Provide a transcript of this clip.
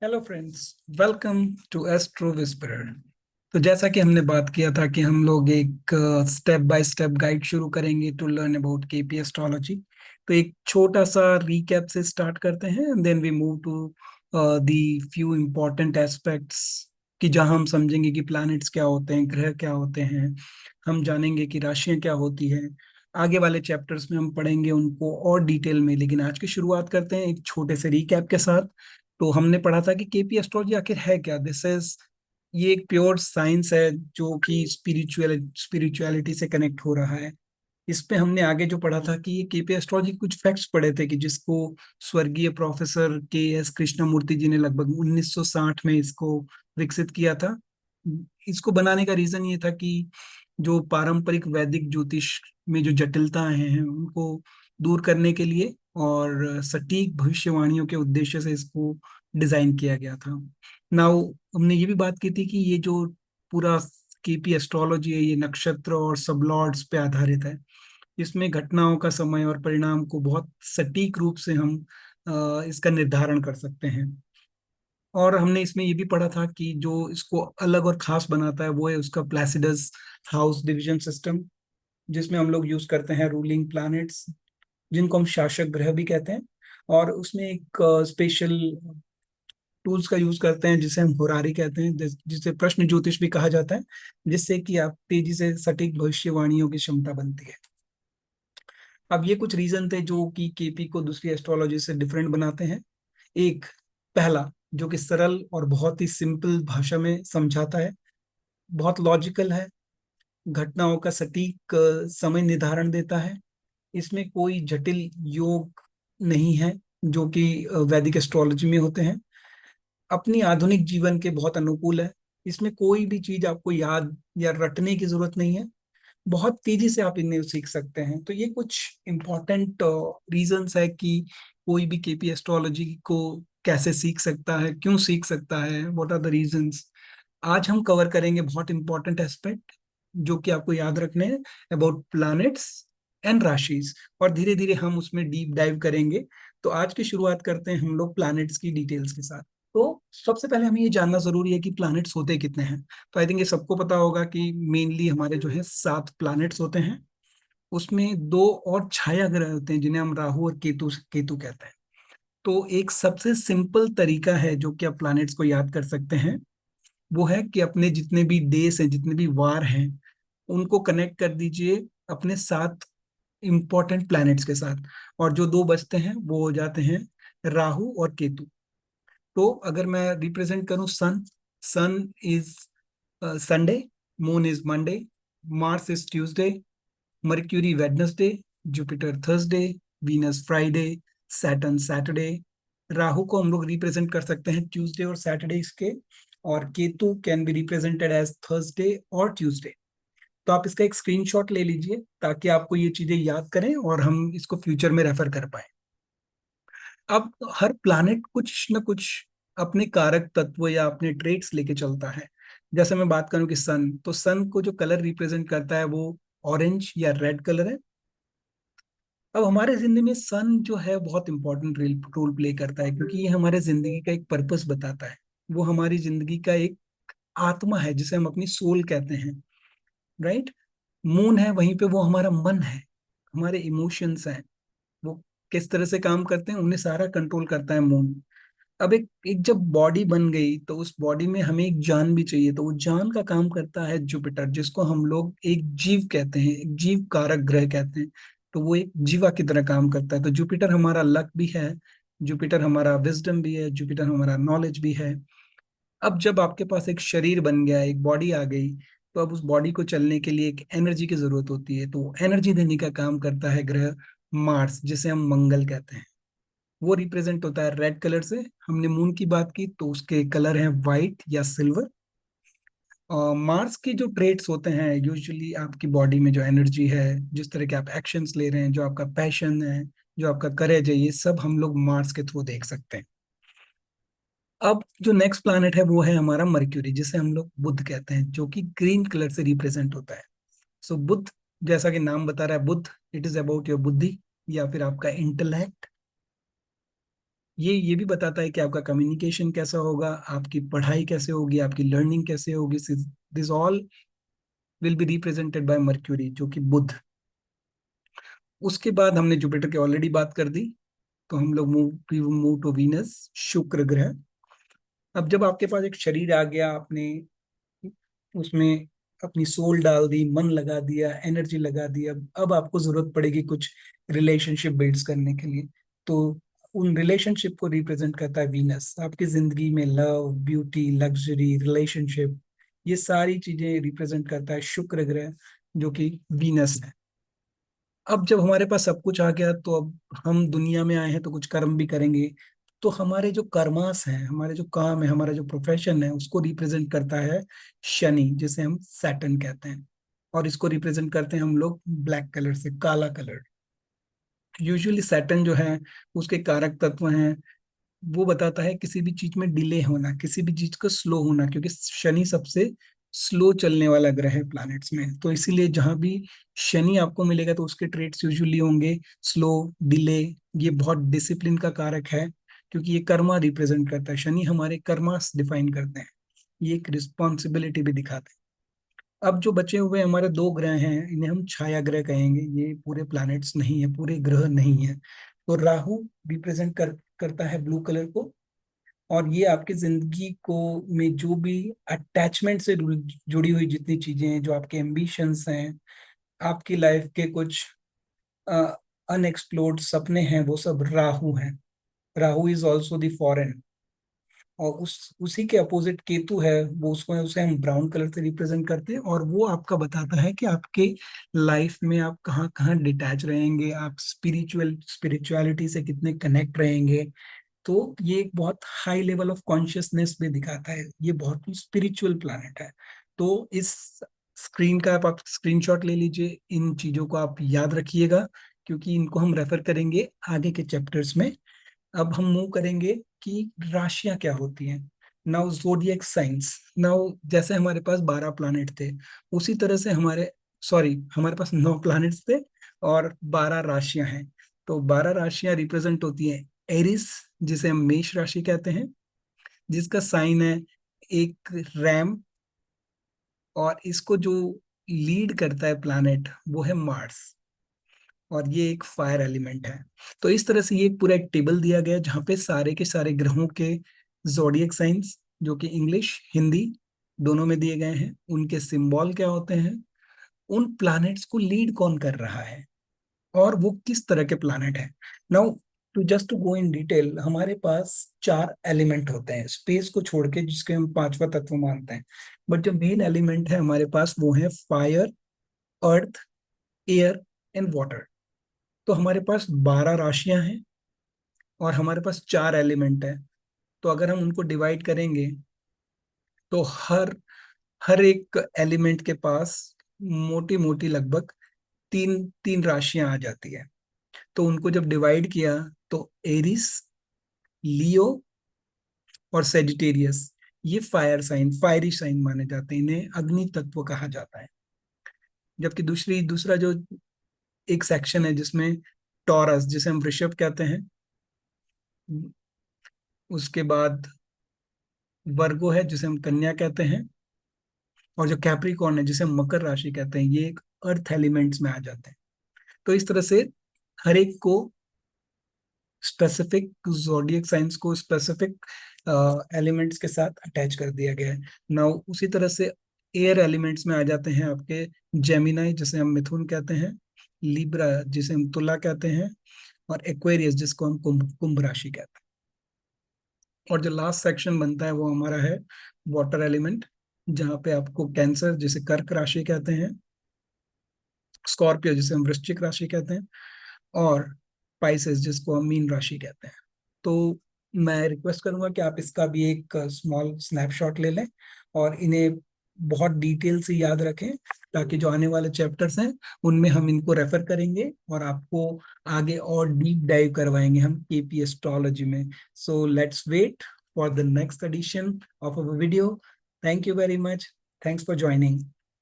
Hello friends, welcome to astro whisperer. तो जैसा कि हमने बात किया था कि हम लोग एक स्टेप बाय स्टेप गाइड शुरू करेंगे to learn about KP astrology. तो एक छोटा सा रीकैप से स्टार्ट करते हैं and then we move to the few important aspects कि जहां हम समझेंगे कि प्लैनेट्स क्या होते हैं, ग्रह क्या होते हैं। हम जानेंगे कि राशियां क्या होती हैं। आगे वाले चैप्टर्स में हम पढ़ेंगे उनको और डिटेल में, लेकिन आज की शुरुआत करते हैं एक छोटे से रीकैप के साथ। तो हमने पढ़ा था कि केपी एस्ट्रोलॉजी आखिर है क्या। दिस इज ये एक प्योर साइंस है जो कि स्पिरिचुअलिटी से कनेक्ट हो रहा है। इस पे हमने आगे जो पढ़ा था कि ये केपी एस्ट्रोलॉजी के कुछ फैक्ट्स पढ़े थे कि जिसको स्वर्गीय प्रोफेसर के एस कृष्णमूर्ति जी ने लगभग 1960 में इसको विकसित किया था। इसको बनाने का रीजन ये था कि जो पारंपरिक वैदिक ज्योतिष में जो जटिलताएं हैं उनको दूर करने के लिए और सटीक भविष्यवाणियों के उद्देश्य से इसको डिजाइन किया गया था। नाउ हमने ये भी बात की थी कि ये जो पूरा केपी एस्ट्रोलॉजी है ये नक्षत्र और सबलॉर्ड्स पे आधारित है। इसमें घटनाओं का समय और परिणाम को बहुत सटीक रूप से हम इसका निर्धारण कर सकते हैं। और हमने इसमें ये भी पढ़ा था कि जो इसको अलग और खास बनाता है वो है उसका प्लेसिडस हाउस डिवीजन सिस्टम, जिसमें हम लोग यूज करते हैं रूलिंग प्लैनेट्स जिनको हम शासक ग्रह भी कहते हैं। और उसमें एक स्पेशल टूल्स का यूज करते हैं जिसे हम होरारी कहते हैं, जिसे प्रश्न ज्योतिष भी कहा जाता है, जिससे कि आप तेजी से सटीक भविष्यवाणियों की क्षमता बनती है। अब ये कुछ रीजन थे जो कि केपी को दूसरी एस्ट्रोलॉजी से डिफरेंट बनाते हैं। एक, पहला, जो कि सरल और बहुत ही सिंपल भाषा में समझाता है, बहुत लॉजिकल है, घटनाओं का सटीक समय निर्धारण देता है। इसमें कोई जटिल योग नहीं है जो कि वैदिक एस्ट्रोलॉजी में होते हैं। अपनी आधुनिक जीवन के बहुत अनुकूल है। इसमें कोई भी चीज आपको याद या रटने की जरूरत नहीं है, बहुत तेजी से आप इन्हें सीख सकते हैं। तो ये कुछ इम्पोर्टेंट रीजंस है कि कोई भी केपी एस्ट्रोलॉजी को कैसे सीख सकता है, क्यों सीख सकता है, व्हाट आर द रीजंस। आज हम कवर करेंगे बहुत इंपॉर्टेंट एस्पेक्ट जो कि आपको याद रखने हैं अबाउट प्लैनेट्स एंड राशिज, और धीरे धीरे हम उसमें डीप डाइव करेंगे। तो आज की शुरुआत करते हैं हम लोग प्लैनेट्स की डिटेल्स के साथ। तो सबसे पहले हमें ये जानना जरूरी है कि प्लैनेट्स होते कितने हैं। तो आई थिंक ये सबको पता होगा कि मेनली हमारे जो है 7 प्लैनेट्स होते हैं। उसमें दो और छाया ग्रह होते हैं जिन्हें हम राहु और केतु केतु कहते हैं। तो एक सबसे सिंपल तरीका है जो कि आप प्लैनेट्स को याद कर सकते हैं, वो है कि अपने जितने भी देश हैं, जितने भी वार हैं, उनको कनेक्ट कर दीजिए अपने 7 इंपॉर्टेंट प्लैनेट्स के साथ। और जो दो बचते हैं वो हो जाते हैं राहु और केतु। तो अगर मैं रिप्रेजेंट करूं sun, sun is Sunday, moon is Monday, Mars is Tuesday, Mercury Wednesday, Jupiter Thursday, Venus Friday, Saturn Saturday. Rahu को हम लोग रिप्रेजेंट कर सकते हैं ट्यूसडे और सैटरडे के, और Ketu can be represented as Thursday और ट्यूसडे। तो आप इसका एक स्क्रीनशॉट ले लीजिए ताकि आपको ये चीजें याद करें और हम इसको फ्यूचर में रेफर कर पाए। अब हर प्लैनेट कुछ न कुछ अपने कारक तत्व या अपने ट्रेट्स लेके चलता है। जैसे मैं बात करूं कि सन, तो सन को जो कलर रिप्रेजेंट करता है वो ऑरेंज या रेड कलर है। अब हमारे जिंदगी में सन जो है बहुत इंपॉर्टेंट रोल प्ले करता है, क्योंकि ये हमारे जिंदगी का एक पर्पस बताता है। वो हमारी जिंदगी का एक आत्मा है जिसे हम अपनी सोल कहते हैं, राइट। मून है वहीं पे, वो हमारा मन है, हमारे इमोशंस हैं, वो किस तरह से काम करते हैं उन्हें सारा कंट्रोल करता है मून। अब एक एक जब बॉडी बन गई तो उस बॉडी में हमें एक जान भी चाहिए, तो वो जान का काम करता है जुपिटर, जिसको हम लोग एक जीव कहते हैं, एक जीव कारक ग्रह कहते हैं। तो वो एक जीवा की तरह काम करता है। तो जुपिटर हमारा लक भी है, जुपिटर हमारा विजडम भी है, जुपिटर हमारा नॉलेज भी है। अब जब आपके पास एक शरीर बन गया, एक बॉडी आ गई, तो अब उस बॉडी को चलने के लिए एक एनर्जी की जरूरत होती है। तो एनर्जी देने का काम करता है ग्रह मार्स, जिसे हम मंगल कहते हैं। वो रिप्रेजेंट होता है रेड कलर से। हमने मून की बात की तो उसके कलर हैं व्हाइट या सिल्वर। मार्स के जो ट्रेट्स होते हैं, यूजुअली आपकी बॉडी में जो एनर्जी है, जिस तरह के आप एक्शंस ले रहे हैं, जो आपका पैशन है, जो आपका करेज है, ये सब हम लोग मार्स के थ्रू देख सकते हैं। अब जो नेक्स्ट प्लैनेट है वो है हमारा मर्क्यूरी, जिसे हम लोग बुध कहते हैं, जो कि ग्रीन कलर से रिप्रेजेंट होता है। सो बुध, जैसा कि नाम बता रहा है बुध, इट इज अबाउट योर बुद्धि या फिर आपका इंटेलेक्ट। ये भी बताता है कि आपका कम्युनिकेशन कैसा होगा, आपकी पढ़ाई कैसे होगी, आपकी लर्निंग कैसे होगी। This all will be represented by mercury, जो कि बुध। उसके बाद हमने जुपिटर की ऑलरेडी बात कर दी, तो हम लोग मूव टू वीनस, शुक्र ग्रह। अब जब आपके पास एक शरीर आ गया, आपने उसमें अपनी सोल डाल दी, मन लगा दिया, एनर्जी लगा दिया, अब आपको जरूरत पड़ेगी कुछ रिलेशनशिप बिल्ड्स करने के लिए। तो उन रिलेशनशिप को रिप्रेजेंट करता है वीनस। आपकी जिंदगी में लव, ब्यूटी, लग्जरी, रिलेशनशिप, ये सारी चीजें रिप्रेजेंट करता है शुक्र ग्रह, जो कि वीनस है। अब जब हमारे पास सब कुछ आ गया, तो अब हम दुनिया में आए हैं तो कुछ कर्म भी करेंगे। तो हमारे जो कर्मास हैं, हमारे जो काम है, हमारा जो प्रोफेशन है, उसको रिप्रेजेंट करता है शनि, जिसे हम सैटर्न कहते हैं। और इसको रिप्रेजेंट करते हैं हम लोग ब्लैक कलर से, काला कलर। यूजुअली सैटर्न जो है, उसके कारक तत्व हैं, वो बताता है किसी भी चीज में डिले होना, किसी भी चीज का स्लो होना, क्योंकि शनि सबसे स्लो चलने वाला ग्रह है प्लैनेट्स में। तो इसीलिए जहां भी शनि आपको मिलेगा, तो उसके ट्रेट्स यूजुअली होंगे स्लो, डिले। ये बहुत डिसिप्लिन का कारक है, क्योंकि ये कर्मा रिप्रेजेंट करता है। शनि हमारे कर्मास डिफाइन करते हैं, ये एक रिस्पॉन्सिबिलिटी भी दिखाते हैं। अब जो बचे हुए हमारे दो ग्रह हैं, इन्हें हम छाया ग्रह कहेंगे। ये पूरे प्लैनेट्स नहीं है, पूरे ग्रह नहीं है। तो राहु रिप्रेजेंट करता है ब्लू कलर को। और ये आपकी जिंदगी को में जो भी अटैचमेंट से जुड़ी हुई जितनी चीजें हैं, जो आपके एम्बिशंस हैं, आपकी लाइफ के कुछ अनएक्सप्लोर्ड सपने हैं, वो सब राहु हैं। Rahu is also the foreign. और उसी के अपोजिट केतु है, वो उसको उसे हम ब्राउन कलर से रिप्रेजेंट करते हैं। और वो आपका बताता है कि आपके लाइफ में आप कहाँ कहाँ डिटैच रहेंगे, आप स्पिरिचुअलिटी से कितने कनेक्ट रहेंगे। तो ये एक बहुत हाई लेवल ऑफ कॉन्शियसनेस भी दिखाता है, ये बहुत ही स्पिरिचुअल प्लैनेट है। तो इस स्क्रीन का आप स्क्रीनशॉट ले लीजिए, इन चीजों को आप याद रखिएगा, क्योंकि इनको हम रेफर करेंगे आगे के चैप्टर्स में। अब हम मूव करेंगे कि राशियां क्या होती हैं। Now जोडिएक science. नाउ जैसे हमारे पास 12 प्लैनेट थे, उसी तरह से हमारे पास 9 प्लैनेट्स थे और 12 राशियां हैं। तो 12 राशियां रिप्रेजेंट होती हैं एरिस, जिसे हम मेष राशि कहते हैं, जिसका साइन है एक रैम। और इसको जो लीड करता है प्लैनेट, वो है मार्स। और ये एक फायर एलिमेंट है। तो इस तरह से ये पूरा एक टेबल दिया गया है, जहाँ पे सारे के सारे ग्रहों के जोडिएक साइंस, जो कि इंग्लिश हिंदी दोनों में दिए गए हैं, उनके सिंबल क्या होते हैं, उन प्लैनेट्स को लीड कौन कर रहा है, और वो किस तरह के प्लैनेट है। Now to go in detail, हमारे पास 4 एलिमेंट होते हैं स्पेस को छोड़ के, जिसके हम पांचवा तत्व मानते हैं। बट जो मेन एलिमेंट है हमारे पास, वो है fire, earth, air and water. तो हमारे पास 12 राशियां हैं और हमारे पास 4 एलिमेंट है। तो अगर हम उनको डिवाइड करेंगे, तो हर हर एक एलिमेंट के पास मोटी मोटी लगभग तीन तीन राशियां आ जाती है। तो उनको जब डिवाइड किया, तो एरिस, लियो और सेजिटेरियस, ये फायरी साइन माने जाते हैं, इन्हें अग्नि तत्व कहा जाता है। जबकि दूसरा जो एक सेक्शन है, जिसमें टॉरस, जिसे हम वृषभ कहते हैं, उसके बाद वर्गो है, जिसे हम कन्या कहते हैं, और जो कैप्रिकॉर्न है, जिसे हम मकर राशि कहते हैं, ये एक अर्थ एलिमेंट्स में आ जाते हैं। तो इस तरह से हर एक को स्पेसिफिक जोडिएक साइंस को स्पेसिफिक एलिमेंट्स के साथ अटैच कर दिया गया है। नाउ उसी तरह से एयर एलिमेंट्स में आ जाते हैं आपके जेमिनाई, जिसे हम मिथुन कहते हैं, लिब्रा, जिसे हम तुला कहते हैं, और एक्वेरियस, जिसको हम कुंभ राशि कहते हैं। और जो लास्ट सेक्शन बनता है, वो हमारा है वाटर एलिमेंट, जहाँ पे आपको कैंसर, जिसे कर्क राशि कहते हैं, स्कॉर्पियो, जिसे हम वृश्चिक राशि कहते हैं, और पाइसेस, जिसको हम मीन राशि कहते हैं। तो मैं रिक्वेस्ट करूंगा कि आप इसका भी एक स्मॉल स्नैपशॉट ले लें और इन्हें बहुत डिटेल से याद रखें, ताकि जो आने वाले चैप्टर्स हैं, उनमें हम इनको रेफर करेंगे और आपको आगे और डीप डाइव करवाएंगे हम केपी एस्ट्रोलॉजी में। So let's wait for the next edition of our video. Thank you very much. Thanks for joining.